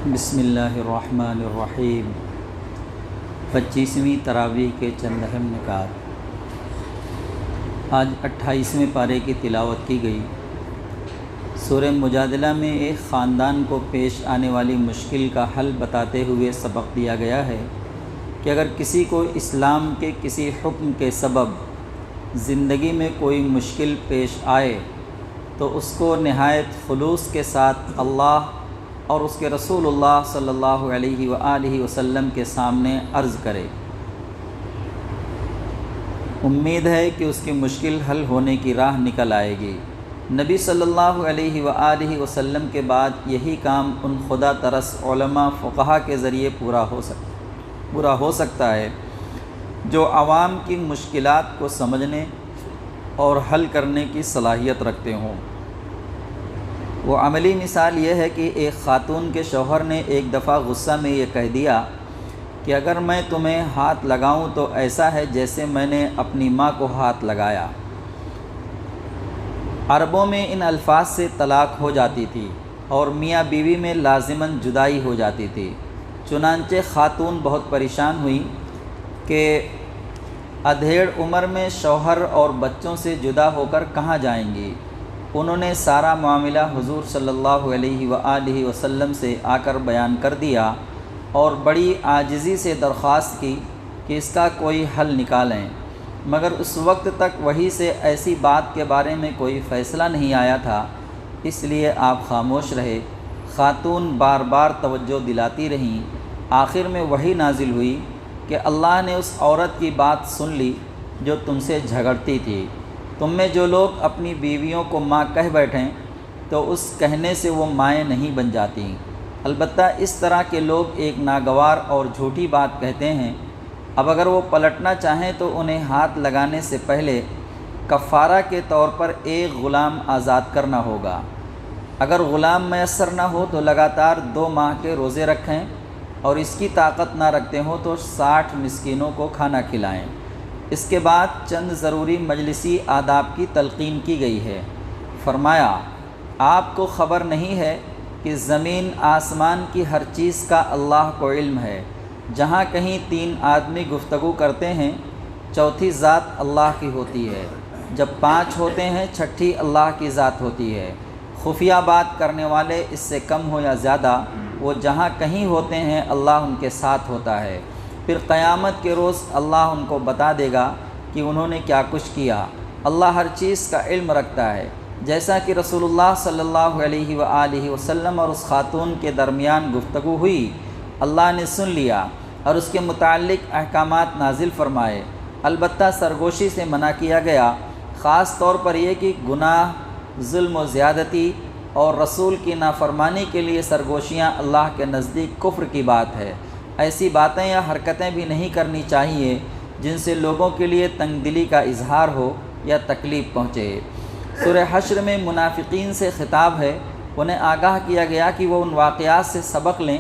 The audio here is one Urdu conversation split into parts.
بسم اللہ الرحمن الرحیم 25ویں تراویح کے چند اہم نکات۔ آج 28ویں پارے کی تلاوت کی گئی۔ سورہ مجادلہ میں ایک خاندان کو پیش آنے والی مشکل کا حل بتاتے ہوئے سبق دیا گیا ہے کہ اگر کسی کو اسلام کے کسی حکم کے سبب زندگی میں کوئی مشکل پیش آئے تو اس کو نہایت خلوص کے ساتھ اللہ اور اس کے رسول اللہ صلی اللہ علیہ وآلہ وسلم کے سامنے عرض کرے۔ امید ہے کہ اس کی مشکل حل ہونے کی راہ نکل آئے گی۔ نبی صلی اللہ علیہ وآلہ وسلم کے بعد یہی کام ان خدا ترس علماء فقہا کے ذریعے پورا ہو سکتا ہے جو عوام کی مشکلات کو سمجھنے اور حل کرنے کی صلاحیت رکھتے ہوں۔ وہ عملی مثال یہ ہے کہ ایک خاتون کے شوہر نے ایک دفعہ غصہ میں یہ کہہ دیا کہ اگر میں تمہیں ہاتھ لگاؤں تو ایسا ہے جیسے میں نے اپنی ماں کو ہاتھ لگایا۔ عربوں میں ان الفاظ سے طلاق ہو جاتی تھی اور میاں بیوی میں لازماً جدائی ہو جاتی تھی۔ چنانچہ خاتون بہت پریشان ہوئی کہ ادھیڑ عمر میں شوہر اور بچوں سے جدا ہو کر کہاں جائیں گی۔ انہوں نے سارا معاملہ حضور صلی اللہ علیہ وآلہ وسلم سے آ کر بیان کر دیا اور بڑی عاجزی سے درخواست کی کہ اس کا کوئی حل نکالیں، مگر اس وقت تک وحی سے ایسی بات کے بارے میں کوئی فیصلہ نہیں آیا تھا، اس لیے آپ خاموش رہے۔ خاتون بار بار توجہ دلاتی رہیں۔ آخر میں وحی نازل ہوئی کہ اللہ نے اس عورت کی بات سن لی جو تم سے جھگڑتی تھی۔ تم میں جو لوگ اپنی بیویوں کو ماں کہہ بیٹھیں تو اس کہنے سے وہ مائیں نہیں بن جاتی۔ البتہ اس طرح کے لوگ ایک ناگوار اور جھوٹی بات کہتے ہیں۔ اب اگر وہ پلٹنا چاہیں تو انہیں ہاتھ لگانے سے پہلے کفارہ کے طور پر ایک غلام آزاد کرنا ہوگا۔ اگر غلام میسر نہ ہو تو لگاتار 2 ماہ کے روزے رکھیں، اور اس کی طاقت نہ رکھتے ہوں تو 60 مسکینوں کو کھانا کھلائیں۔ اس کے بعد چند ضروری مجلسی آداب کی تلقین کی گئی ہے۔ فرمایا، آپ کو خبر نہیں ہے کہ زمین آسمان کی ہر چیز کا اللہ کو علم ہے۔ جہاں کہیں 3 آدمی گفتگو کرتے ہیں، چوتھی ذات اللہ کی ہوتی ہے۔ جب 5 ہوتے ہیں، چھٹی اللہ کی ذات ہوتی ہے۔ خفیہ بات کرنے والے اس سے کم ہو یا زیادہ، وہ جہاں کہیں ہوتے ہیں اللہ ان کے ساتھ ہوتا ہے۔ پھر قیامت کے روز اللہ ان کو بتا دے گا کہ انہوں نے کیا کچھ کیا۔ اللہ ہر چیز کا علم رکھتا ہے۔ جیسا کہ رسول اللہ صلی اللہ علیہ وآلہ وسلم اور اس خاتون کے درمیان گفتگو ہوئی، اللہ نے سن لیا اور اس کے متعلق احکامات نازل فرمائے۔ البتہ سرگوشی سے منع کیا گیا، خاص طور پر یہ کہ گناہ، ظلم و زیادتی اور رسول کی نافرمانی کے لیے سرگوشیاں اللہ کے نزدیک کفر کی بات ہے۔ ایسی باتیں یا حرکتیں بھی نہیں کرنی چاہیے جن سے لوگوں کے لیے تنگ دلی کا اظہار ہو یا تکلیف پہنچے۔ سورہ حشر میں منافقین سے خطاب ہے۔ انہیں آگاہ کیا گیا کہ وہ ان واقعات سے سبق لیں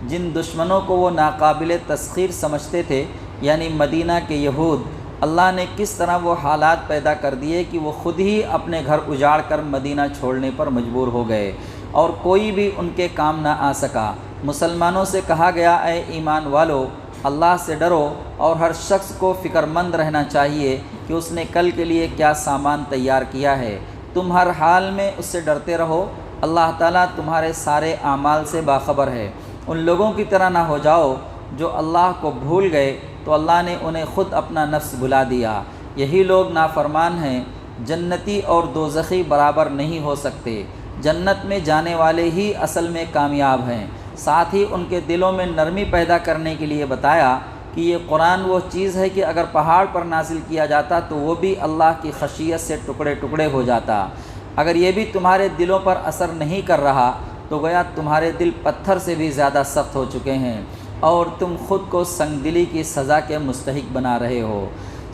جن دشمنوں کو وہ ناقابل تسخیر سمجھتے تھے، یعنی مدینہ کے یہود۔ اللہ نے کس طرح وہ حالات پیدا کر دیے کہ وہ خود ہی اپنے گھر اجاڑ کر مدینہ چھوڑنے پر مجبور ہو گئے اور کوئی بھی ان کے کام نہ آ سکا۔ مسلمانوں سے کہا گیا، اے ایمان والو، اللہ سے ڈرو اور ہر شخص کو فکر مند رہنا چاہیے کہ اس نے کل کے لیے کیا سامان تیار کیا ہے۔ تم ہر حال میں اس سے ڈرتے رہو، اللہ تعالیٰ تمہارے سارے اعمال سے باخبر ہے۔ ان لوگوں کی طرح نہ ہو جاؤ جو اللہ کو بھول گئے تو اللہ نے انہیں خود اپنا نفس بھلا دیا۔ یہی لوگ نافرمان ہیں۔ جنتی اور دوزخی برابر نہیں ہو سکتے۔ جنت میں جانے والے ہی اصل میں کامیاب ہیں۔ ساتھ ہی ان کے دلوں میں نرمی پیدا کرنے کے لیے بتایا کہ یہ قرآن وہ چیز ہے کہ اگر پہاڑ پر نازل کیا جاتا تو وہ بھی اللہ کی خشیت سے ٹکڑے ٹکڑے ہو جاتا۔ اگر یہ بھی تمہارے دلوں پر اثر نہیں کر رہا تو گویا تمہارے دل پتھر سے بھی زیادہ سخت ہو چکے ہیں اور تم خود کو سنگ دلی کی سزا کے مستحق بنا رہے ہو۔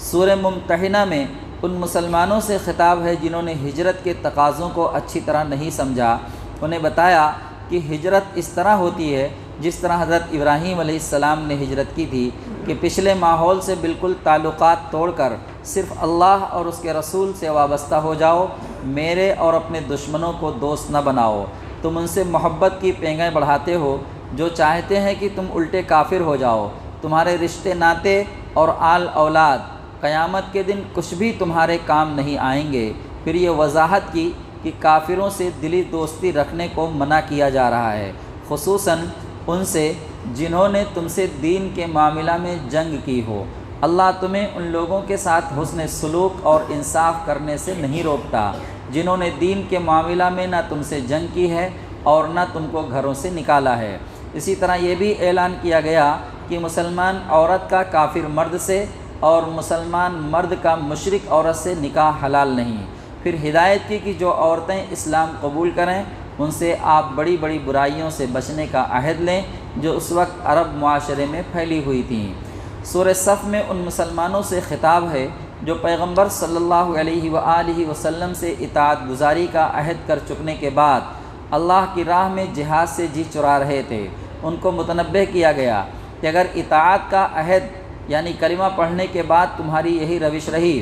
سورہ ممتحنہ میں ان مسلمانوں سے خطاب ہے جنہوں نے ہجرت کے تقاضوں کو اچھی طرح نہیں سمجھا۔ انہیں بتایا کہ ہجرت اس طرح ہوتی ہے جس طرح حضرت ابراہیم علیہ السلام نے ہجرت کی تھی کہ پچھلے ماحول سے بالکل تعلقات توڑ کر صرف اللہ اور اس کے رسول سے وابستہ ہو جاؤ۔ میرے اور اپنے دشمنوں کو دوست نہ بناؤ۔ تم ان سے محبت کی پینگیں بڑھاتے ہو جو چاہتے ہیں کہ تم الٹے کافر ہو جاؤ۔ تمہارے رشتے ناتے اور آل اولاد قیامت کے دن کچھ بھی تمہارے کام نہیں آئیں گے۔ پھر یہ وضاحت کی کہ کافروں سے دلی دوستی رکھنے کو منع کیا جا رہا ہے، خصوصاً ان سے جنہوں نے تم سے دین کے معاملہ میں جنگ کی ہو۔ اللہ تمہیں ان لوگوں کے ساتھ حسن سلوک اور انصاف کرنے سے نہیں روکتا جنہوں نے دین کے معاملہ میں نہ تم سے جنگ کی ہے اور نہ تم کو گھروں سے نکالا ہے۔ اسی طرح یہ بھی اعلان کیا گیا کہ مسلمان عورت کا کافر مرد سے اور مسلمان مرد کا مشرک عورت سے نکاح حلال نہیں۔ پھر ہدایت کی کہ جو عورتیں اسلام قبول کریں ان سے آپ بڑی بڑی برائیوں سے بچنے کا عہد لیں جو اس وقت عرب معاشرے میں پھیلی ہوئی تھیں۔ سورہ صف میں ان مسلمانوں سے خطاب ہے جو پیغمبر صلی اللہ علیہ وآلہ وسلم سے اطاعت گزاری کا عہد کر چکنے کے بعد اللہ کی راہ میں جہاد سے جی چرا رہے تھے۔ ان کو متنبہ کیا گیا کہ اگر اطاعت کا عہد یعنی کلمہ پڑھنے کے بعد تمہاری یہی روش رہی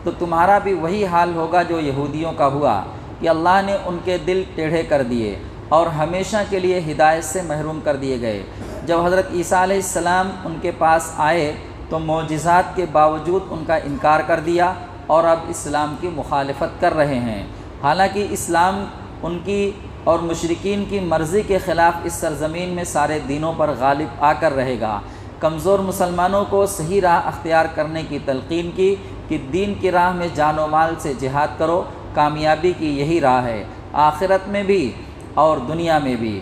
تو تمہارا بھی وہی حال ہوگا جو یہودیوں کا ہوا کہ اللہ نے ان کے دل ٹیڑھے کر دیے اور ہمیشہ کے لیے ہدایت سے محروم کر دیے گئے۔ جب حضرت عیسیٰ علیہ السلام ان کے پاس آئے تو معجزات کے باوجود ان کا انکار کر دیا اور اب اسلام کی مخالفت کر رہے ہیں، حالانکہ اسلام ان کی اور مشرکین کی مرضی کے خلاف اس سرزمین میں سارے دینوں پر غالب آ کر رہے گا۔ کمزور مسلمانوں کو صحیح راہ اختیار کرنے کی تلقین کی کہ دین کی راہ میں جان و مال سے جہاد کرو، کامیابی کی یہی راہ ہے، آخرت میں بھی اور دنیا میں بھی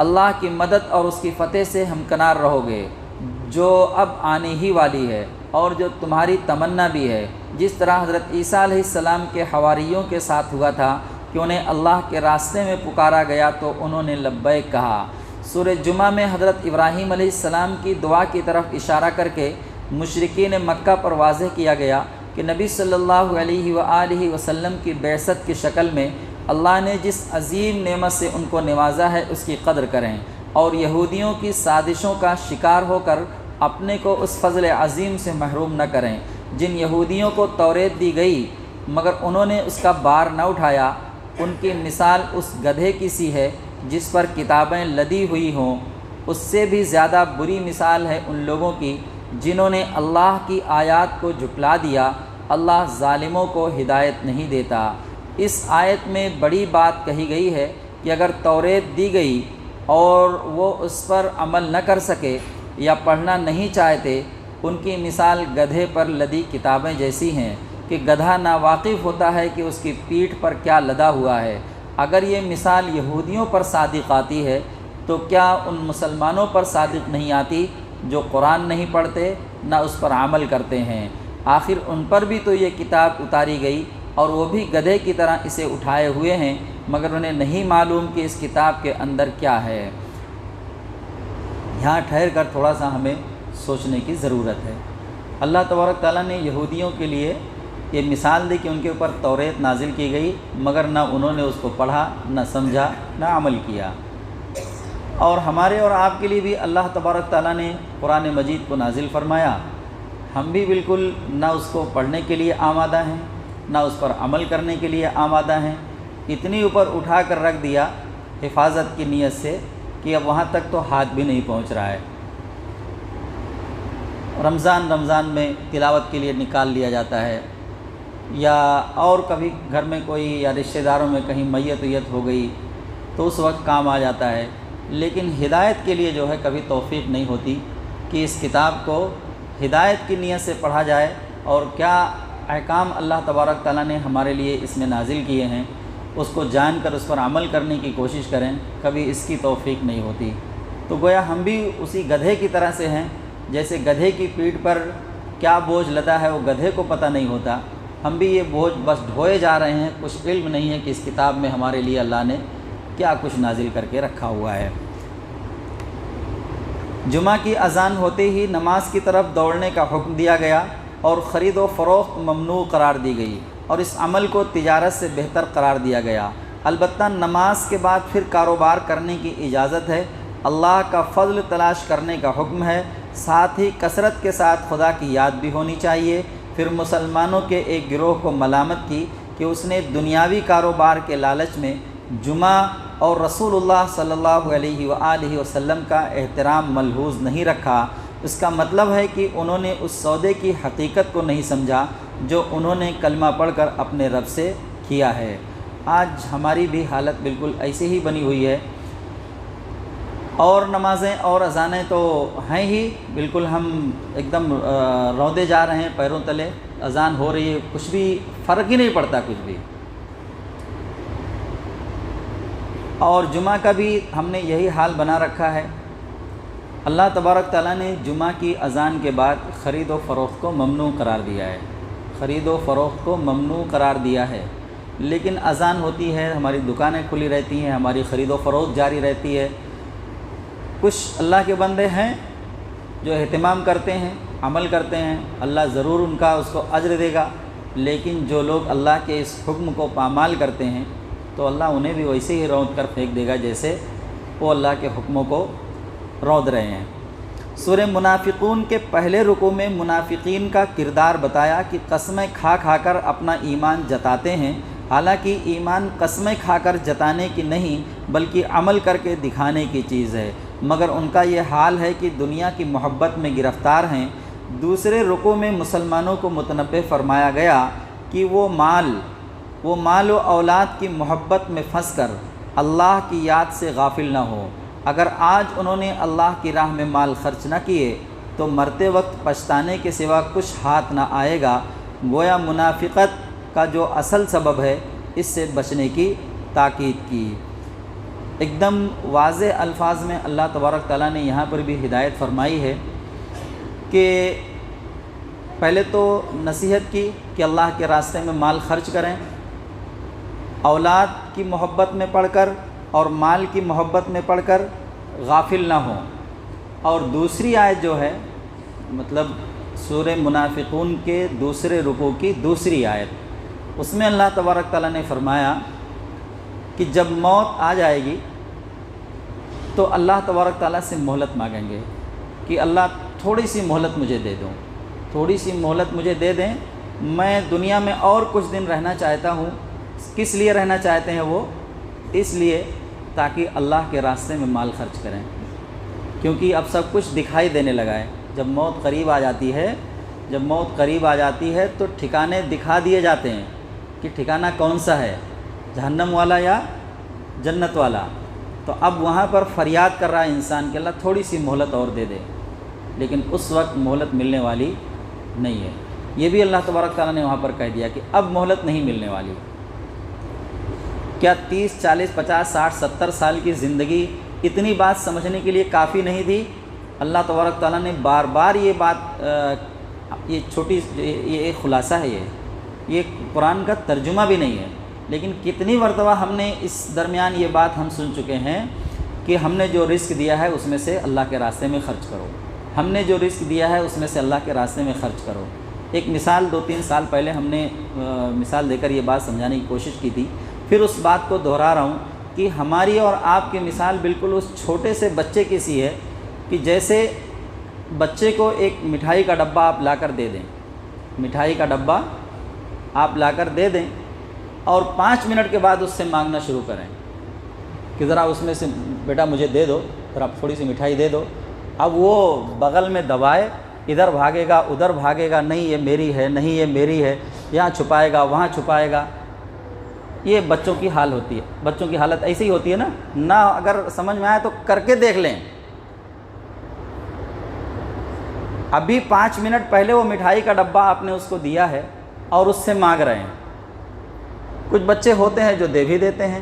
اللہ کی مدد اور اس کی فتح سے ہمکنار رہو گے جو اب آنے ہی والی ہے اور جو تمہاری تمنا بھی ہے، جس طرح حضرت عیسیٰ علیہ السلام کے حواریوں کے ساتھ ہوا تھا کہ انہیں اللہ کے راستے میں پکارا گیا تو انہوں نے لبیک کہا۔ سورہ جمعہ میں حضرت ابراہیم علیہ السلام کی دعا کی طرف اشارہ کر کے مشرکین مکہ پر واضح کیا گیا کہ نبی صلی اللہ علیہ وآلہ وسلم کی بعثت کی شکل میں اللہ نے جس عظیم نعمت سے ان کو نوازا ہے اس کی قدر کریں اور یہودیوں کی سازشوں کا شکار ہو کر اپنے کو اس فضل عظیم سے محروم نہ کریں۔ جن یہودیوں کو توریت دی گئی مگر انہوں نے اس کا بار نہ اٹھایا، ان کی مثال اس گدھے کی سی ہے جس پر کتابیں لدی ہوئی ہوں۔ اس سے بھی زیادہ بری مثال ہے ان لوگوں کی جنہوں نے اللہ کی آیات کو جھٹلا دیا۔ اللہ ظالموں کو ہدایت نہیں دیتا۔ اس آیت میں بڑی بات کہی گئی ہے کہ اگر توریت دی گئی اور وہ اس پر عمل نہ کر سکے یا پڑھنا نہیں چاہتے، ان کی مثال گدھے پر لدی کتابیں جیسی ہیں کہ گدھا ناواقف ہوتا ہے کہ اس کی پیٹھ پر کیا لدا ہوا ہے۔ اگر یہ مثال یہودیوں پر صادق آتی ہے تو کیا ان مسلمانوں پر صادق نہیں آتی جو قرآن نہیں پڑھتے نہ اس پر عمل کرتے ہیں؟ آخر ان پر بھی تو یہ کتاب اتاری گئی اور وہ بھی گدھے کی طرح اسے اٹھائے ہوئے ہیں، مگر انہیں نہیں معلوم کہ اس کتاب کے اندر کیا ہے۔ یہاں ٹھہر کر تھوڑا سا ہمیں سوچنے کی ضرورت ہے۔ اللہ تبارک تعالیٰ نے یہودیوں کے لیے یہ مثال دی کہ ان کے اوپر توریت نازل کی گئی مگر نہ انہوں نے اس کو پڑھا، نہ سمجھا، نہ عمل کیا۔ اور ہمارے اور آپ کے لیے بھی اللہ تبارک تعالیٰ نے قرآن مجید کو نازل فرمایا، ہم بھی بالکل نہ اس کو پڑھنے کے لیے آمادہ ہیں نہ اس پر عمل کرنے کے لیے آمادہ ہیں۔ اتنی اوپر اٹھا کر رکھ دیا حفاظت کی نیت سے کہ اب وہاں تک تو ہاتھ بھی نہیں پہنچ رہا ہے۔ رمضان میں تلاوت کے لیے نکال لیا جاتا ہے، یا اور کبھی گھر میں کوئی یا رشتہ داروں میں کہیں میت ہو گئی تو اس وقت کام آ جاتا ہے، لیکن ہدایت کے لیے جو ہے کبھی توفیق نہیں ہوتی کہ اس کتاب کو ہدایت کی نیت سے پڑھا جائے اور کیا احکام اللہ تبارک تعالیٰ نے ہمارے لیے اس میں نازل کیے ہیں اس کو جان کر اس پر عمل کرنے کی کوشش کریں، کبھی اس کی توفیق نہیں ہوتی۔ تو گویا ہم بھی اسی گدھے کی طرح سے ہیں، جیسے گدھے کی پیٹھ پر کیا بوجھ لدا ہے وہ گدھے کو پتہ نہیں ہوتا، ہم بھی یہ بوجھ بس ڈھوئے جا رہے ہیں، کچھ علم نہیں ہے کہ اس کتاب میں ہمارے لیے اللہ نے کیا کچھ نازل کر کے رکھا ہوا ہے۔ جمعہ کی اذان ہوتے ہی نماز کی طرف دوڑنے کا حکم دیا گیا اور خرید و فروخت ممنوع قرار دی گئی اور اس عمل کو تجارت سے بہتر قرار دیا گیا۔ البتہ نماز کے بعد پھر کاروبار کرنے کی اجازت ہے، اللہ کا فضل تلاش کرنے کا حکم ہے، ساتھ ہی کثرت کے ساتھ خدا کی یاد بھی ہونی چاہیے۔ پھر مسلمانوں کے ایک گروہ کو ملامت کی کہ اس نے دنیاوی کاروبار کے لالچ میں جمعہ اور رسول اللہ صلی اللہ علیہ وآلہ وسلم کا احترام ملحوظ نہیں رکھا، اس کا مطلب ہے کہ انہوں نے اس سودے کی حقیقت کو نہیں سمجھا جو انہوں نے کلمہ پڑھ کر اپنے رب سے کیا ہے۔ آج ہماری بھی حالت بالکل ایسی ہی بنی ہوئی ہے، اور نمازیں اور اذانیں تو ہیں ہی، بالکل ہم ایک دم روندے جا رہے ہیں پیروں تلے، اذان ہو رہی ہے، کچھ بھی فرق ہی نہیں پڑتا کچھ بھی۔ اور جمعہ کا بھی ہم نے یہی حال بنا رکھا ہے۔ اللہ تبارک تعالیٰ نے جمعہ کی اذان کے بعد خرید و فروخت کو ممنوع قرار دیا ہے، خرید و فروخت کو ممنوع قرار دیا ہے، لیکن اذان ہوتی ہے، ہماری دکانیں کھلی رہتی ہیں، ہماری خرید و فروخت جاری رہتی ہے۔ کچھ اللہ کے بندے ہیں جو اہتمام کرتے ہیں، عمل کرتے ہیں، اللہ ضرور ان کا اس کو اجر دے گا، لیکن جو لوگ اللہ کے اس حکم کو پامال کرتے ہیں تو اللہ انہیں بھی ویسے ہی روند کر پھینک دے گا جیسے وہ اللہ کے حکموں کو رود رہے ہیں۔ سورہ منافقون کے پہلے رکوع میں منافقین کا کردار بتایا کہ قسمیں کھا کھا کر اپنا ایمان جتاتے ہیں، حالانکہ ایمان قسمیں کھا کر جتانے کی نہیں بلکہ عمل کر کے دکھانے کی چیز ہے، مگر ان کا یہ حال ہے کہ دنیا کی محبت میں گرفتار ہیں۔ دوسرے رکوع میں مسلمانوں کو متنبہ فرمایا گیا کہ وہ مال و اولاد کی محبت میں پھنس کر اللہ کی یاد سے غافل نہ ہو۔ اگر آج انہوں نے اللہ کی راہ میں مال خرچ نہ کیے تو مرتے وقت پچھتانے کے سوا کچھ ہاتھ نہ آئے گا۔ گویا منافقت کا جو اصل سبب ہے اس سے بچنے کی تاکید کی۔ ایک دم واضح الفاظ میں اللہ تبارک تعالیٰ نے یہاں پر بھی ہدایت فرمائی ہے کہ پہلے تو نصیحت کی کہ اللہ کے راستے میں مال خرچ کریں، اولاد کی محبت میں پڑھ کر اور مال کی محبت میں پڑھ کر غافل نہ ہوں۔ اور دوسری آیت جو ہے مطلب سورہ منافقون کے دوسرے رکوع کی دوسری آیت، اس میں اللہ تبارک تعالیٰ نے فرمایا کہ جب موت آ جائے گی تو اللہ تبارک تعالیٰ سے مہلت مانگیں گے کہ اللہ تھوڑی سی مہلت مجھے دے دو، تھوڑی سی مہلت مجھے دے دیں، میں دنیا میں اور کچھ دن رہنا چاہتا ہوں۔ کس لیے رہنا چاہتے ہیں وہ؟ اس لیے تاکہ اللہ کے راستے میں مال خرچ کریں، کیونکہ اب سب کچھ دکھائی دینے لگا ہے۔ جب موت قریب آ جاتی ہے تو ٹھکانے دکھا دیے جاتے ہیں کہ ٹھکانہ کون سا ہے، جہنم والا یا جنت والا۔ تو اب وہاں پر فریاد کر رہا ہے انسان کہ اللہ تھوڑی سی مہلت اور دے دے، لیکن اس وقت مہلت ملنے والی نہیں ہے۔ یہ بھی اللہ تبارک تعالیٰ نے وہاں پر کہہ دیا کہ اب مہلت نہیں ملنے والی۔ کیا 30 40 50 60 70 سال کی زندگی اتنی بات سمجھنے کے لیے کافی نہیں تھی؟ اللہ تبارک تعالیٰ نے بار بار یہ بات، یہ چھوٹی یہ ایک خلاصہ ہے، یہ قرآن کا ترجمہ بھی نہیں ہے، لیکن کتنی مرتبہ ہم نے اس درمیان یہ بات ہم سن چکے ہیں کہ ہم نے جو رزق دیا ہے اس میں سے اللہ کے راستے میں خرچ کرو، ہم نے جو رزق دیا ہے اس میں سے اللہ کے راستے میں خرچ کرو۔ ایک مثال 2-3 سال پہلے ہم نے مثال دے کر یہ بات سمجھانے کی کوشش کی تھی، پھر اس بات کو دہرا رہا ہوں کہ ہماری اور آپ کی مثال بالکل اس چھوٹے سے بچے کی سی ہے کہ جیسے بچے کو ایک مٹھائی کا ڈبہ آپ لا کر دے دیں، مٹھائی کا ڈبہ آپ لا کر دے دیں اور 5 منٹ کے بعد اس سے مانگنا شروع کریں کہ ذرا اس میں سے بیٹا مجھے دے دو، پھر آپ تھوڑی سی مٹھائی دے دو۔ اب وہ بغل میں دبائے، ادھر بھاگے گا ادھر بھاگے گا، نہیں یہ میری ہے، نہیں یہ میری ہے، یہاں چھپائے گا وہاں چھپائے گا۔ یہ بچوں کی حال ہوتی ہے، بچوں کی حالت ایسی ہی ہوتی ہے نا اگر سمجھ میں آئے تو کر کے دیکھ لیں۔ ابھی 5 منٹ پہلے وہ مٹھائی کا ڈبہ آپ نے اس کو دیا ہے اور اس سے مانگ رہے ہیں۔ کچھ بچے ہوتے ہیں جو دے بھی دیتے ہیں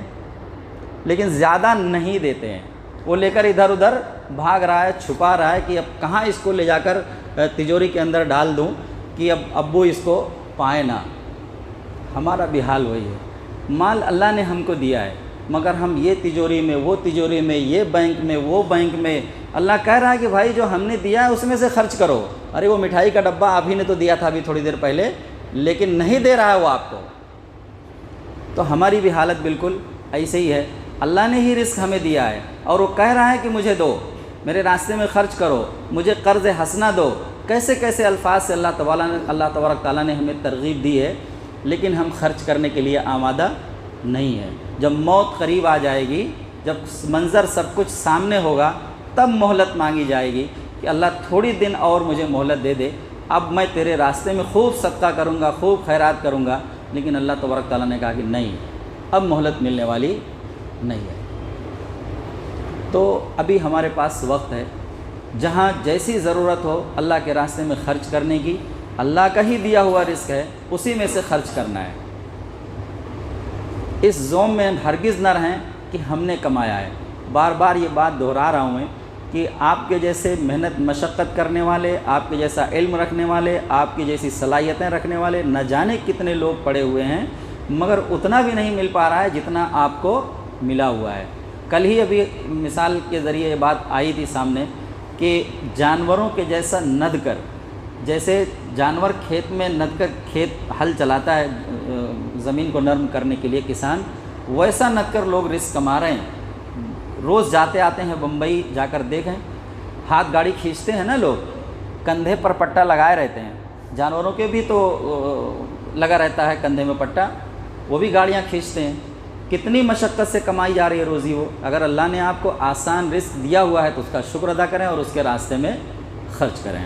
لیکن زیادہ نہیں دیتے ہیں، وہ لے کر ادھر ادھر بھاگ رہا ہے، چھپا رہا ہے کہ اب کہاں اس کو لے جا کر تجوری کے اندر ڈال دوں کہ اب ابو اس کو پائے نہ۔ ہمارا بھی حال وہی ہے، مال اللہ نے ہم کو دیا ہے مگر ہم یہ تجوری میں وہ تجوری میں، یہ بینک میں وہ بینک میں، اللہ کہہ رہا ہے کہ بھائی جو ہم نے دیا ہے اس میں سے خرچ کرو۔ ارے وہ مٹھائی کا ڈبہ آپ ہی نے تو دیا تھا ابھی تھوڑی دیر پہلے، لیکن نہیں دے رہا ہے وہ آپ کو۔ تو ہماری بھی حالت بالکل ایسے ہی ہے، اللہ نے ہی رزق ہمیں دیا ہے اور وہ کہہ رہا ہے کہ مجھے دو، میرے راستے میں خرچ کرو، مجھے قرض حسنہ دو۔ کیسے کیسے الفاظ سے اللہ تبارک تعالیٰ نے ہمیں ترغیب دی ہے، لیکن ہم خرچ کرنے کے لیے آمادہ نہیں ہیں۔ جب موت قریب آ جائے گی جب منظر سب کچھ سامنے ہوگا تب مہلت مانگی جائے گی کہ اللہ تھوڑی دن اور مجھے مہلت دے دے، اب میں تیرے راستے میں خوب صدقہ کروں گا، خوب خیرات کروں گا۔ لیکن اللہ تبارک تعالیٰ نے کہا کہ نہیں، اب مہلت ملنے والی نہیں ہے۔ تو ابھی ہمارے پاس وقت ہے، جہاں جیسی ضرورت ہو اللہ کے راستے میں خرچ کرنے کی، اللہ کا ہی دیا ہوا رزق ہے، اسی میں سے خرچ کرنا ہے۔ اس زوم میں ہرگز نہ رہیں کہ ہم نے کمایا ہے۔ بار بار یہ بات دہرا رہا ہوں میں کہ آپ کے جیسے محنت مشقت کرنے والے، آپ کے جیسا علم رکھنے والے، آپ کی جیسی صلاحیتیں رکھنے والے نہ جانے کتنے لوگ پڑے ہوئے ہیں، مگر اتنا بھی نہیں مل پا رہا ہے جتنا آپ کو ملا ہوا ہے۔ کل ہی ابھی مثال کے ذریعے یہ بات آئی تھی سامنے کہ جانوروں کے جیسا ند کر، جیسے جانور کھیت میں ند کر کھیت ہل چلاتا ہے زمین کو نرم کرنے کے لیے کسان، ویسا ند کر لوگ رزق کما رہے ہیں۔ روز جاتے آتے ہیں بمبئی، جا کر دیکھیں، ہاتھ گاڑی کھینچتے ہیں نا لوگ، کندھے پر پٹا لگائے رہتے ہیں، جانوروں کے بھی تو لگا رہتا ہے کندھے میں پٹا، وہ بھی گاڑیاں کھینچتے ہیں۔ کتنی مشقت سے کمائی جا رہی ہے روزی وہ۔ اگر اللہ نے آپ کو آسان رزق دیا ہوا ہے تو اس کا شکر ادا کریں اور اس کے راستے میں خرچ کریں۔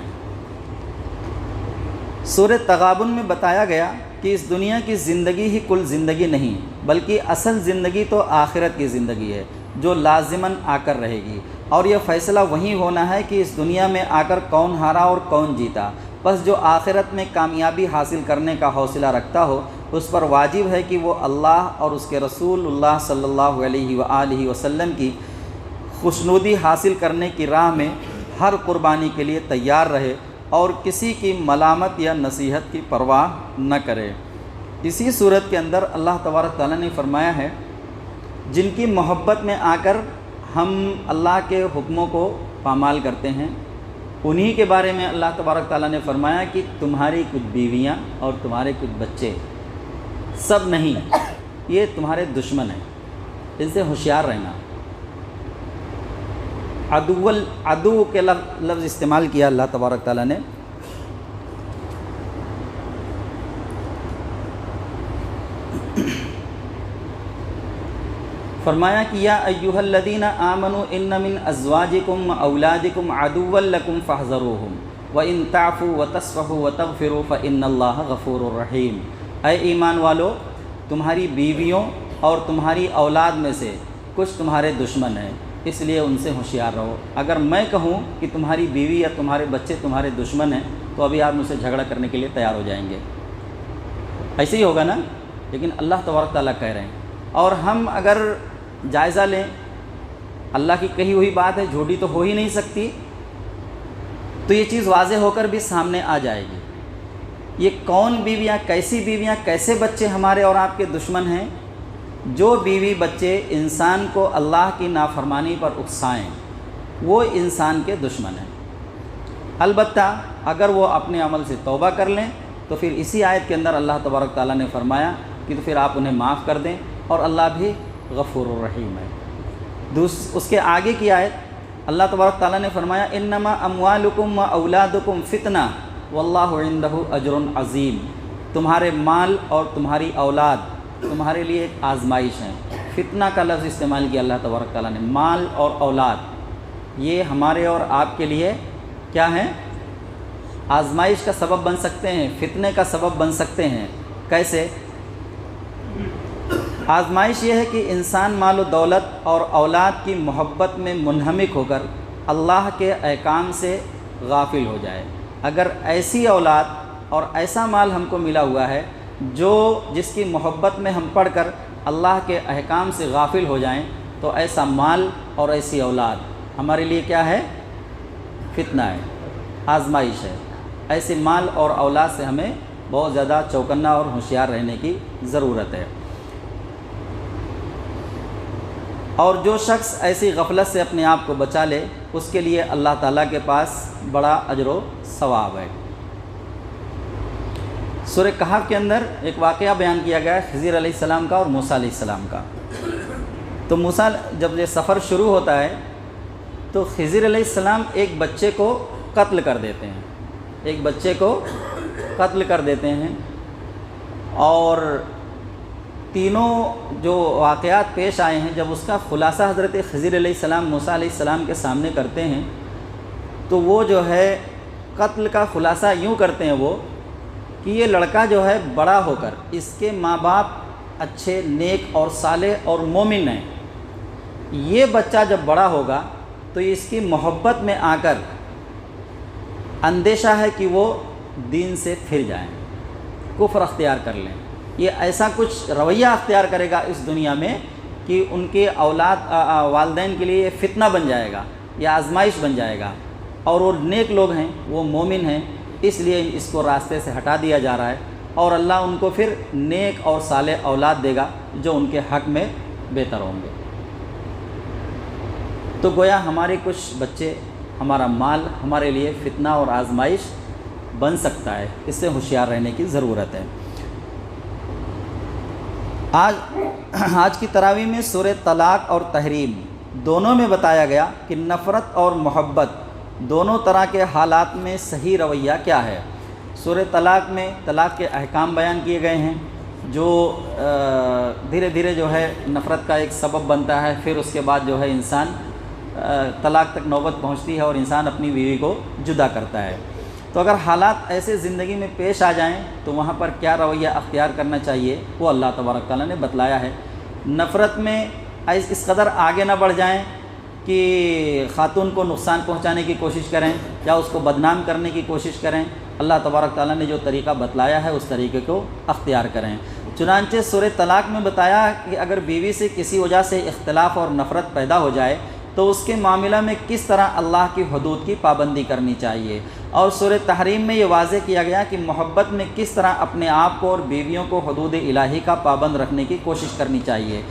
سورہ تغابن میں بتایا گیا کہ اس دنیا کی زندگی ہی کل زندگی نہیں، بلکہ اصل زندگی تو آخرت کی زندگی ہے جو لازماً آ کر رہے گی، اور یہ فیصلہ وہیں ہونا ہے کہ اس دنیا میں آ کر کون ہارا اور کون جیتا۔ بس جو آخرت میں کامیابی حاصل کرنے کا حوصلہ رکھتا ہو اس پر واجب ہے کہ وہ اللہ اور اس کے رسول اللہ صلی اللہ علیہ وآلہ وسلم کی خوشنودی حاصل کرنے کی راہ میں ہر قربانی کے لیے تیار رہے اور کسی کی ملامت یا نصیحت کی پرواہ نہ کرے۔ اسی صورت کے اندر اللہ تبارک تعالیٰ نے فرمایا ہے، جن کی محبت میں آ کر ہم اللہ کے حکموں کو پامال کرتے ہیں، انہی کے بارے میں اللہ تبارک تعالیٰ نے فرمایا کہ تمہاری کچھ بیویاں اور تمہارے کچھ بچے سب نہیں، یہ تمہارے دشمن ہیں، ان سے ہوشیار رہنا۔ عدو کے لفظ استعمال کیا اللہ تبارک تعالیٰ نے۔ فرمایا کہ یا ایھا الذین آمنوا ان من ازواجکم و اولادکم عدوا لکم فاحذروہم وان تعفوا وتصفحوا وتغفروا فان اللہ غفور رحیم۔ اے ایمان والو، تمہاری بیویوں اور تمہاری اولاد میں سے کچھ تمہارے دشمن ہیں، اس لیے ان سے ہوشیار رہو۔ اگر میں کہوں کہ تمہاری بیوی یا تمہارے بچے تمہارے دشمن ہیں تو ابھی آپ مجھ سے جھگڑا کرنے کے لیے تیار ہو جائیں گے، ایسے ہی ہوگا نا؟ لیکن اللہ تبارک تعالیٰ کہہ رہے ہیں، اور ہم اگر جائزہ لیں، اللہ کی کہی ہوئی بات ہے، جھوٹی تو ہو ہی نہیں سکتی، تو یہ چیز واضح ہو کر بھی سامنے آ جائے گی۔ یہ کون بیویاں، کیسی بیویاں، کیسے بچے ہمارے اور آپ کے دشمن ہیں؟ جو بیوی بچے انسان کو اللہ کی نافرمانی پر اکسائیں وہ انسان کے دشمن ہیں۔ البتہ اگر وہ اپنے عمل سے توبہ کر لیں تو پھر اسی آیت کے اندر اللہ تبارک تعالیٰ نے فرمایا کہ تو پھر آپ انہیں معاف کر دیں، اور اللہ بھی غفور الرحیم ہے۔ اس کے آگے کی آیت اللہ تبارک تعالیٰ نے فرمایا انما اموالکم و اولادکم فتنہ واللہ عندہ اجر عظیم۔ تمہارے مال اور تمہاری اولاد تمہارے لیے ایک آزمائش ہے۔ فتنہ کا لفظ استعمال کیا اللہ تبارک تعالیٰ نے۔ مال اور اولاد یہ ہمارے اور آپ کے لیے کیا ہیں؟ آزمائش کا سبب بن سکتے ہیں، فتنے کا سبب بن سکتے ہیں۔ کیسے؟ آزمائش یہ ہے کہ انسان مال و دولت اور اولاد کی محبت میں منہمک ہو کر اللہ کے احکام سے غافل ہو جائے۔ اگر ایسی اولاد اور ایسا مال ہم کو ملا ہوا ہے جس کی محبت میں ہم پڑھ کر اللہ کے احکام سے غافل ہو جائیں تو ایسا مال اور ایسی اولاد ہمارے لیے کیا ہے؟ فتنہ ہے، آزمائش ہے۔ ایسے مال اور اولاد سے ہمیں بہت زیادہ چوکنا اور ہوشیار رہنے کی ضرورت ہے۔ اور جو شخص ایسی غفلت سے اپنے آپ کو بچا لے اس کے لیے اللہ تعالیٰ کے پاس بڑا اجر و ثواب ہے۔ سورہ کہف کے اندر ایک واقعہ بیان کیا گیا ہے خضر علیہ السلام کا اور موسیٰ علیہ السلام کا۔ تو موسیٰ جب یہ سفر شروع ہوتا ہے تو خضر علیہ السلام ایک بچے کو قتل کر دیتے ہیں، ایک بچے کو قتل کر دیتے ہیں، اور تینوں جو واقعات پیش آئے ہیں، جب اس کا خلاصہ حضرت خضر علیہ السلام موسیٰ علیہ السلام کے سامنے کرتے ہیں تو وہ جو ہے قتل کا خلاصہ یوں کرتے ہیں وہ کہ یہ لڑکا جو ہے بڑا ہو کر، اس کے ماں باپ اچھے نیک اور صالح اور مومن ہیں، یہ بچہ جب بڑا ہوگا تو اس کی محبت میں آ کر اندیشہ ہے کہ وہ دین سے پھر جائیں، کفر اختیار کر لیں، یہ ایسا کچھ رویہ اختیار کرے گا اس دنیا میں کہ ان کے اولاد والدین کے لیے یہ فتنہ بن جائے گا یا آزمائش بن جائے گا، اور وہ نیک لوگ ہیں، وہ مومن ہیں، اس لیے اس کو راستے سے ہٹا دیا جا رہا ہے، اور اللہ ان کو پھر نیک اور صالح اولاد دے گا جو ان کے حق میں بہتر ہوں گے۔ تو گویا ہمارے کچھ بچے، ہمارا مال ہمارے لیے فتنہ اور آزمائش بن سکتا ہے، اس سے ہوشیار رہنے کی ضرورت ہے۔ آج کی تراویح میں سورہ طلاق اور تحریم دونوں میں بتایا گیا کہ نفرت اور محبت دونوں طرح کے حالات میں صحیح رویہ کیا ہے۔ سورہ طلاق میں طلاق کے احکام بیان کیے گئے ہیں جو دھیرے دھیرے جو ہے نفرت کا ایک سبب بنتا ہے، پھر اس کے بعد جو ہے انسان طلاق تک نوبت پہنچتی ہے اور انسان اپنی بیوی کو جدا کرتا ہے۔ تو اگر حالات ایسے زندگی میں پیش آ جائیں تو وہاں پر کیا رویہ اختیار کرنا چاہیے وہ اللہ تبارک تعالیٰ نے بتلایا ہے۔ نفرت میں اس قدر آگے نہ بڑھ جائیں کہ خاتون کو نقصان پہنچانے کی کوشش کریں یا اس کو بدنام کرنے کی کوشش کریں، اللہ تبارک تعالیٰ نے جو طریقہ بتلایا ہے اس طریقے کو اختیار کریں۔ چنانچہ سورہ طلاق میں بتایا کہ اگر بیوی سے کسی وجہ سے اختلاف اور نفرت پیدا ہو جائے تو اس کے معاملہ میں کس طرح اللہ کی حدود کی پابندی کرنی چاہیے، اور سورہ تحریم میں یہ واضح کیا گیا کہ محبت میں کس طرح اپنے آپ کو اور بیویوں کو حدود الہی کا پابند رکھنے کی کوشش کرنی چاہیے۔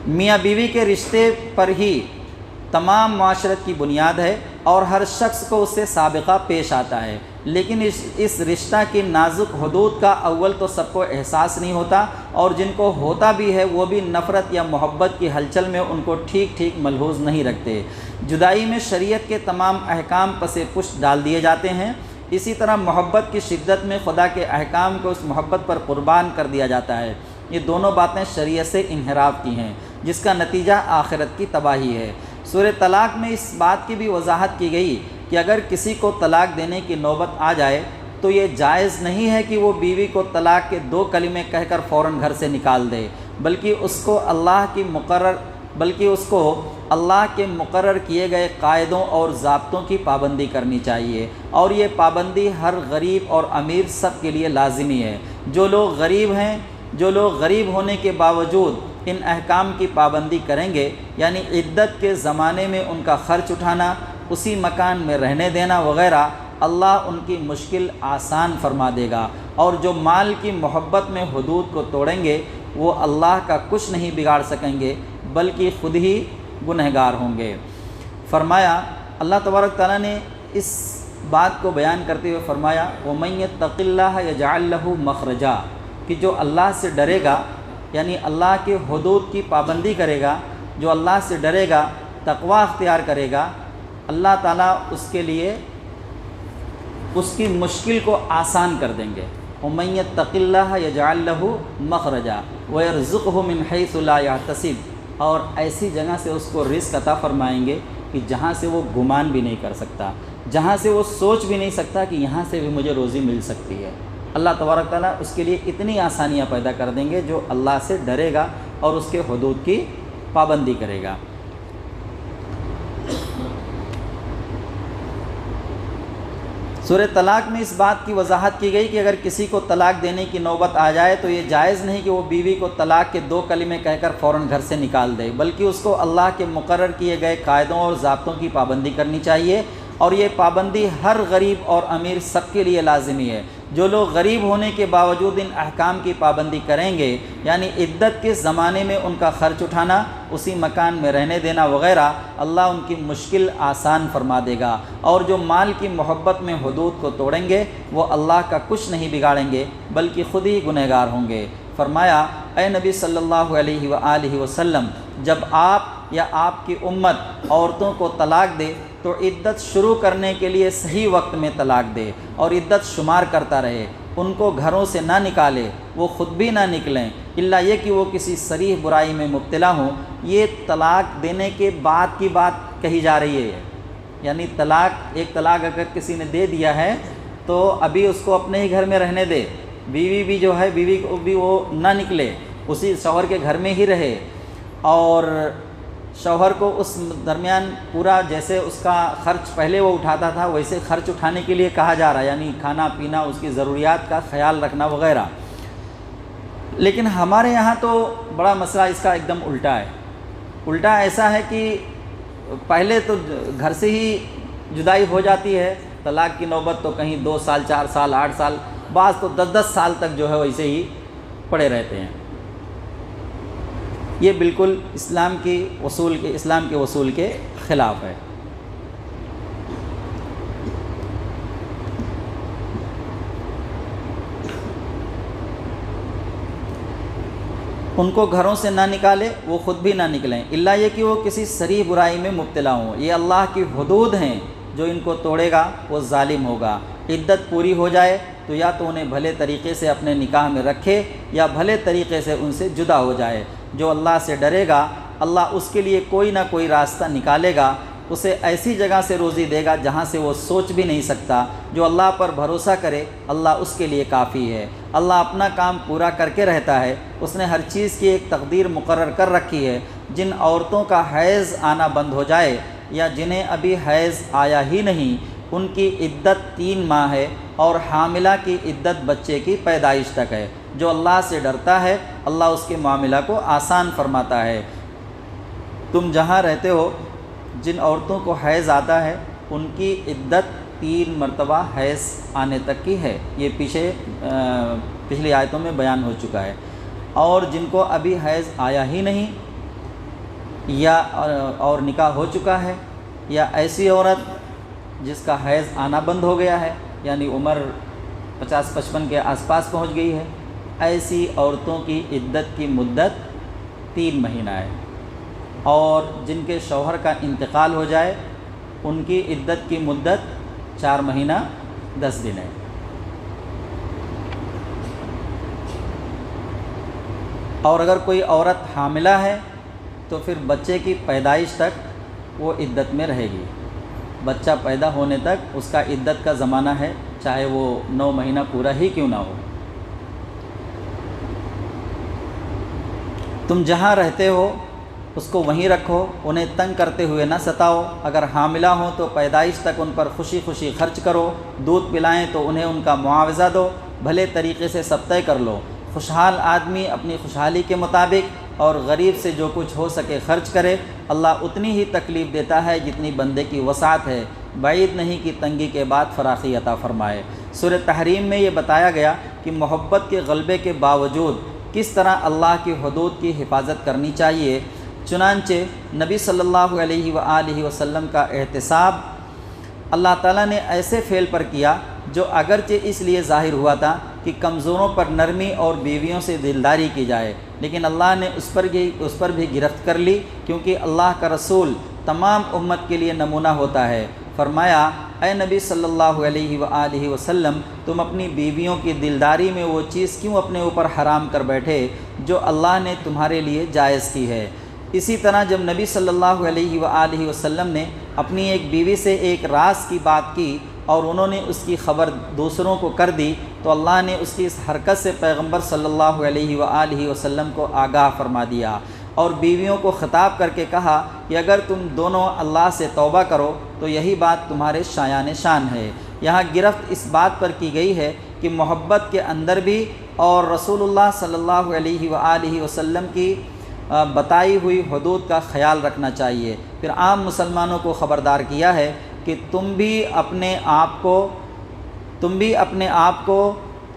میاں بیوی کے رشتے پر ہی تمام معاشرت کی بنیاد ہے اور ہر شخص کو اس سے سابقہ پیش آتا ہے، لیکن اس رشتہ کی نازک حدود کا اول تو سب کو احساس نہیں ہوتا، اور جن کو ہوتا بھی ہے وہ بھی نفرت یا محبت کی ہلچل میں ان کو ٹھیک ٹھیک ملحوظ نہیں رکھتے۔ جدائی میں شریعت کے تمام احکام پس پشت ڈال دیے جاتے ہیں، اسی طرح محبت کی شدت میں خدا کے احکام کو اس محبت پر قربان کر دیا جاتا ہے۔ یہ دونوں باتیں شریعت سے انحراف کی ہیں جس کا نتیجہ آخرت کی تباہی ہے۔ سورہ طلاق میں اس بات کی بھی وضاحت کی گئی کہ اگر کسی کو طلاق دینے کی نوبت آ جائے تو یہ جائز نہیں ہے کہ وہ بیوی کو طلاق کے 2 کلمے کہہ کر فوراً گھر سے نکال دے، بلکہ اس کو اللہ کے مقرر کیے گئے قاعدوں اور ضابطوں کی پابندی کرنی چاہیے، اور یہ پابندی ہر غریب اور امیر سب کے لیے لازمی ہے۔ جو لوگ غریب ہونے کے باوجود ان احکام کی پابندی کریں گے، یعنی عدت کے زمانے میں ان کا خرچ اٹھانا، اسی مکان میں رہنے دینا وغیرہ، اللہ ان کی مشکل آسان فرما دے گا، اور جو مال کی محبت میں حدود کو توڑیں گے وہ اللہ کا کچھ نہیں بگاڑ سکیں گے بلکہ خود ہی گنہگار ہوں گے۔ فرمایا اللہ تبارک تعالیٰ نے اس بات کو بیان کرتے ہوئے فرمایا وَمَن يَتَّقِ اللَّهَ يَجْعَل لَّهُ مَخْرَجًا، کہ جو اللہ سے ڈرے گا، یعنی اللہ کے حدود کی پابندی کرے گا، جو اللہ سے ڈرے گا، تقوی اختیار کرے گا، اللہ تعالیٰ اس کے لیے اس کی مشکل کو آسان کر دیں گے۔ وَمَن يَتَّقِ اللَّهَ يَجْعَل لَّهُ مَخْرَجًا وَيَرْزُقْهُ مِنْ حَيْثُ لَا يَحْتَسِبُ، اور ایسی جگہ سے اس کو رزق عطا فرمائیں گے کہ جہاں سے وہ گمان بھی نہیں کر سکتا، جہاں سے وہ سوچ بھی نہیں سکتا کہ یہاں سے بھی مجھے روزی مل سکتی ہے۔ اللہ تبارک تعالیٰ اس کے لیے اتنی آسانیاں پیدا کر دیں گے جو اللہ سے ڈرے گا اور اس کے حدود کی پابندی کرے گا۔ سورہ طلاق میں اس بات کی وضاحت کی گئی کہ اگر کسی کو طلاق دینے کی نوبت آ جائے تو یہ جائز نہیں کہ وہ بیوی کو طلاق کے 2 کلمے کہہ کر فوراً گھر سے نکال دے، بلکہ اس کو اللہ کے مقرر کیے گئے قاعدوں اور ضابطوں کی پابندی کرنی چاہیے، اور یہ پابندی ہر غریب اور امیر سب کے لیے لازمی ہے۔ جو لوگ غریب ہونے کے باوجود ان احکام کی پابندی کریں گے، یعنی عدت کے زمانے میں ان کا خرچ اٹھانا، اسی مکان میں رہنے دینا وغیرہ، اللہ ان کی مشکل آسان فرما دے گا، اور جو مال کی محبت میں حدود کو توڑیں گے وہ اللہ کا کچھ نہیں بگاڑیں گے بلکہ خود ہی گنہگار ہوں گے۔ فرمایا اے نبی صلی اللہ علیہ وآلہ وسلم، جب آپ یا آپ کی امت عورتوں کو طلاق دے تو عدت شروع کرنے کے لیے صحیح وقت میں طلاق دے اور عدت شمار کرتا رہے، ان کو گھروں سے نہ نکالے، وہ خود بھی نہ نکلیں، الا یہ کہ وہ کسی صریح برائی میں مبتلا ہوں۔ یہ طلاق دینے کے بعد کی بات کہی جا رہی ہے، یعنی ایک طلاق اگر کسی نے دے دیا ہے تو ابھی اس کو اپنے ہی گھر میں رہنے دے، بیوی بھی جو ہے بیوی کو بھی وہ نہ نکلے، اسی شوہر کے گھر میں ہی رہے، اور شوہر کو اس درمیان پورا جیسے اس کا خرچ پہلے وہ اٹھاتا تھا ویسے خرچ اٹھانے کے لیے کہا جا رہا ہے، یعنی کھانا پینا، اس کی ضروریات کا خیال رکھنا وغیرہ۔ لیکن ہمارے یہاں تو بڑا مسئلہ اس کا ایک دم الٹا ہے۔ الٹا ایسا ہے کہ پہلے تو گھر سے ہی جدائی ہو جاتی ہے، طلاق کی نوبت تو کہیں 2 سال 4 سال 8 سال، بعض تو 10 سال تک جو ہے ویسے ہی پڑے رہتے ہیں۔ یہ بالکل اسلام کے اصول کے خلاف ہے۔ ان کو گھروں سے نہ نکالے، وہ خود بھی نہ نکلیں، الا یہ کہ وہ کسی صریح برائی میں مبتلا ہوں۔ یہ اللہ کی حدود ہیں، جو ان کو توڑے گا وہ ظالم ہوگا۔ عدت پوری ہو جائے تو یا تو انہیں بھلے طریقے سے اپنے نکاح میں رکھے یا بھلے طریقے سے ان سے جدا ہو جائے۔ جو اللہ سے ڈرے گا اللہ اس کے لیے کوئی نہ کوئی راستہ نکالے گا، اسے ایسی جگہ سے روزی دے گا جہاں سے وہ سوچ بھی نہیں سکتا۔ جو اللہ پر بھروسہ کرے اللہ اس کے لیے کافی ہے۔ اللہ اپنا کام پورا کر کے رہتا ہے، اس نے ہر چیز کی ایک تقدیر مقرر کر رکھی ہے۔ جن عورتوں کا حیض آنا بند ہو جائے یا جنہیں ابھی حیض آیا ہی نہیں، ان کی عدت 3 ماہ ہے، اور حاملہ کی عدت بچے کی پیدائش تک ہے۔ جو اللہ سے ڈرتا ہے اللہ اس کے معاملہ کو آسان فرماتا ہے۔ تم جہاں رہتے ہو جن عورتوں کو حیض آتا ہے ان کی عدت 3 مرتبہ حیض آنے تک کی ہے، یہ پچھلی آیتوں میں بیان ہو چکا ہے۔ اور جن کو ابھی حیض آیا ہی نہیں یا اور نکاح ہو چکا ہے، یا ایسی عورت جس کا حیض آنا بند ہو گیا ہے، یعنی عمر 50-55 کے آس پاس پہنچ گئی ہے، ایسی عورتوں کی عدت کی مدت 3 مہینہ ہے۔ اور جن کے شوہر کا انتقال ہو جائے ان کی عدت کی مدت 4 مہینہ 10 دن ہے۔ اور اگر کوئی عورت حاملہ ہے تو پھر بچے کی پیدائش تک وہ عدت میں رہے گی۔ بچہ پیدا ہونے تک اس کا عدت کا زمانہ ہے، چاہے وہ 9 مہینہ پورا ہی کیوں نہ ہو۔ تم جہاں رہتے ہو اس کو وہیں رکھو، انہیں تنگ کرتے ہوئے نہ ستاؤ۔ اگر حاملہ ہوں تو پیدائش تک ان پر خوشی خوشی خرچ کرو، دودھ پلائیں تو انہیں ان کا معاوضہ دو، بھلے طریقے سے سب طے کر لو۔ خوشحال آدمی اپنی خوشحالی کے مطابق اور غریب سے جو کچھ ہو سکے خرچ کرے۔ اللہ اتنی ہی تکلیف دیتا ہے جتنی بندے کی وسعت ہے، بعید نہیں کہ تنگی کے بعد فراخی عطا فرمائے۔ سورہ تحریم میں یہ بتایا گیا کہ محبت کے غلبے کے باوجود کس طرح اللہ کی حدود کی حفاظت کرنی چاہیے۔ چنانچہ نبی صلی اللہ علیہ وآلہ وسلم کا احتساب اللہ تعالیٰ نے ایسے فعل پر کیا جو اگرچہ اس لیے ظاہر ہوا تھا کہ کمزوروں پر نرمی اور بیویوں سے دلداری کی جائے، لیکن اللہ نے اس پر بھی گرفت کر لی، کیونکہ اللہ کا رسول تمام امت کے لیے نمونہ ہوتا ہے۔ فرمایا، اے نبی صلی اللہ علیہ وآلہ وسلم، تم اپنی بیویوں کی دلداری میں وہ چیز کیوں اپنے اوپر حرام کر بیٹھے جو اللہ نے تمہارے لیے جائز کی ہے۔ اسی طرح جب نبی صلی اللہ علیہ وآلہ وسلم نے اپنی ایک بیوی سے ایک راز کی بات کی اور انہوں نے اس کی خبر دوسروں کو کر دی تو اللہ نے اس کی اس حرکت سے پیغمبر صلی اللہ علیہ وآلہ وسلم کو آگاہ فرما دیا اور بیویوں کو خطاب کر کے کہا کہ اگر تم دونوں اللہ سے توبہ کرو تو یہی بات تمہارے شایان شان ہے۔ یہاں گرفت اس بات پر کی گئی ہے کہ محبت کے اندر بھی اور رسول اللہ صلی اللہ علیہ وآلہ وسلم کی بتائی ہوئی حدود کا خیال رکھنا چاہیے۔ پھر عام مسلمانوں کو خبردار کیا ہے کہ تم بھی اپنے آپ کو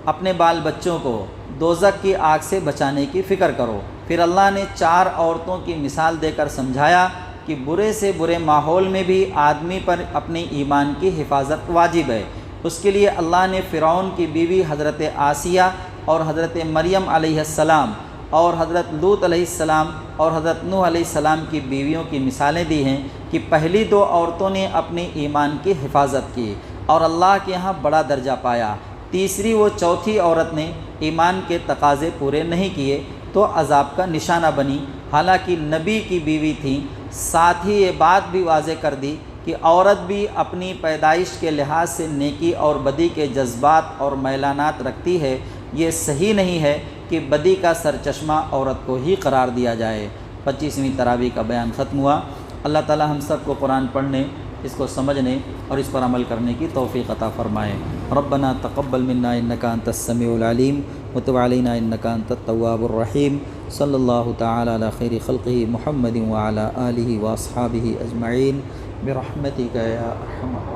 اپنے بال بچوں کو دوزخ کی آگ سے بچانے کی فکر کرو۔ پھر اللہ نے 4 عورتوں کی مثال دے کر سمجھایا کہ برے سے برے ماحول میں بھی آدمی پر اپنے ایمان کی حفاظت واجب ہے۔ اس کے لیے اللہ نے فرعون کی بیوی حضرت آسیہ اور حضرت مریم علیہ السلام اور حضرت لوط علیہ السلام اور حضرت نوح علیہ السلام کی بیویوں کی مثالیں دی ہیں کہ پہلی 2 عورتوں نے اپنے ایمان کی حفاظت کی اور اللہ کے ہاں بڑا درجہ پایا، تیسری و چوتھی عورت نے ایمان کے تقاضے پورے نہیں کیے تو عذاب کا نشانہ بنی، حالانکہ نبی کی بیوی تھیں۔ ساتھ ہی یہ بات بھی واضح کر دی کہ عورت بھی اپنی پیدائش کے لحاظ سے نیکی اور بدی کے جذبات اور میلانات رکھتی ہے۔ یہ صحیح نہیں ہے کہ بدی کا سرچشمہ عورت کو ہی قرار دیا جائے۔ 25ویں تراویح کا بیان ختم ہوا۔ اللہ تعالی ہم سب کو قرآن پڑھنے، اس کو سمجھنے اور اس پر عمل کرنے کی توفیق عطا فرمائے۔ ربنا تقبل منا انک انت السمیع العلیم وتب علینا انک انت التواب الرحیم۔ صلی اللہ تعالی علی خیر خلقہ محمد وعلی آلہ واصحابہ اجمعین برحمتک یا ارحم الراحمین۔